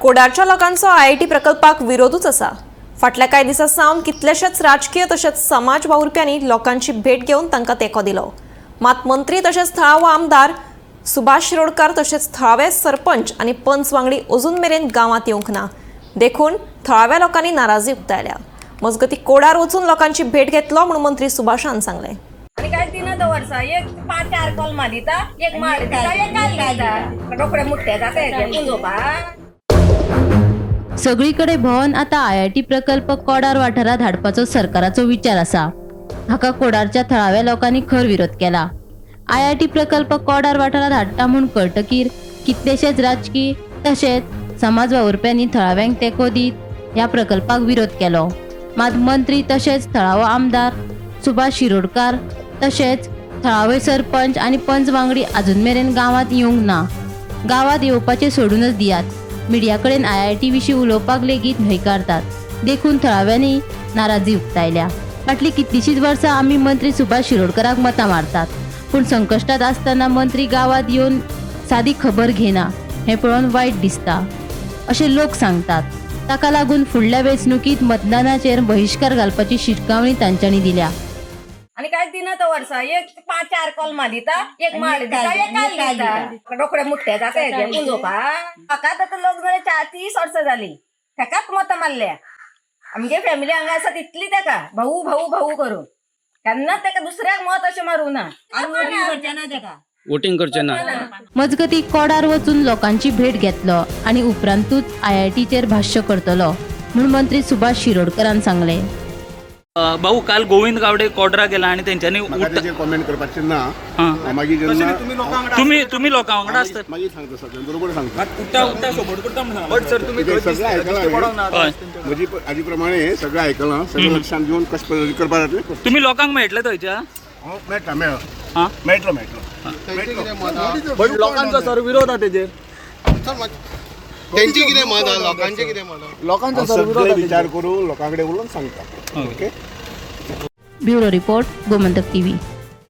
कोडारच्या लोकांचो IIT प्रकल्पाक विरोधूच आसा। फाटल्या कांय दिसा सावन कितलेशेच राजकीय तशेंच समाज वावुरप्यांनी लोकांची भेट घेवन तांकां तेंको दिलो। मात मंत्री तशेंच थळावो आमदार सुभाष शिरोडकार तशेंच थळावे सरपंच आनी पंच वांगडी अजून मेरेन गांवांत येवंक ना। देखून थळाव्या लोकांनी नाराजी उक्तायल्या। मजगतीं कोडार वचून लोकांची भेट घेतलो म्हूण मंत्री सुभाषान सांगलें। आणि काय दिना दवरसा एक 5-4 कॉल मारिता एक माड दिता एक काल घालता रोकडे मुठ्ठे जाता पुंजोपा। सगळीकडे भोवन आता IIT प्रकल्प कोडार वाठारात हाडपाचो सरकाराचो विचार आसा। हाका कोडारच्या थळाव्या लोकांनी खर विरोध केला। IIT प्रकल्प कोडार वाठारात हाडटा म्हूण कळटकीर कितलेशेच राजकीय तशेंच समाज वावुरप्यांनी थळाव्यांक तेंको दीत ह्या प्रकल्पाक विरोध केलो। मात मंत्री तशेंच थळावो आमदार सुभाष शिरोडकार तशेंच थळावे सरपंच आनी पंच वांगडी अजून मेरेन गांवांत येवंक ना। गांवांत येवपाचें सोडूनच दियात। मिडिया कडेन IIT विशीं उलोवपाक लेगीत न्हयकारतात। देखून थळाव्यांनी नाराजी उक्तायल्या। फाटलीं कितलींशींच वर्सां आमी मंत्री सुभाष शिरोडकाराक मतां मारतात, पूण संकश्टांत आसतना मंत्री गांवांत येवन सादी खबर घेना हें पळोवन वायट दिसता अशें लोक सांगतात। ताका लागून फुडल्या वेंचणुकीत मतदानाचेर बहिष्कार घालपाची शिटकावणी तांच्यांनी दिल्या। आणि काय दिना दवरसा एक 5-4 कॉल मारिता एक माड दिता एक काल घालता रोकडे मुठ्ठे जाता पुंजोपा। म्हाका आतां लोक जवळ 30 वर्सां जाली ताकाच मतां मारल्या। आमगे फॅमिली हांगा आसा तितली ताका भाऊ भाऊ भाऊ करून केन्नाच ताका दुसऱ्याक मत अशें मारूं ना वोटिंग करचे ना। मजगतीं कोडार वचून लोकांची भेट घेतलो आनी उपरांतूच IITचेर भाष्य करतलो म्हूण मंत्री सुभाष शिरोडकारान सांगलें। भाऊ काल गोविंद गावडे कोडरा गेला आणि त्यांच्यानी कमेंट करपाचें ना। मागीर जेन्ना तुम्ही लोकां वांगडा आसतात मागीर सांगता सगळें बरोबर सांगता। बट सर तुम्ही सगळें आयकलां म्हजी हाजे प्रमाणे सगळें आयकलां सगळें लक्षांत घेवन कशें पद्दतीन करपा जातलें। तुम्ही लोकांक मेळटले थंयच्या मेळटा मेळटलो बट लोकांचो सर विरोध आहा तेजेर। त्यांची कितें मत आहा लोकांचे कितें मत आहा लोकांचो सर सगळे विरोध विचार करून लोकां कडेन उलोवन सांगता। Okay. Bureau report Gomantak TV।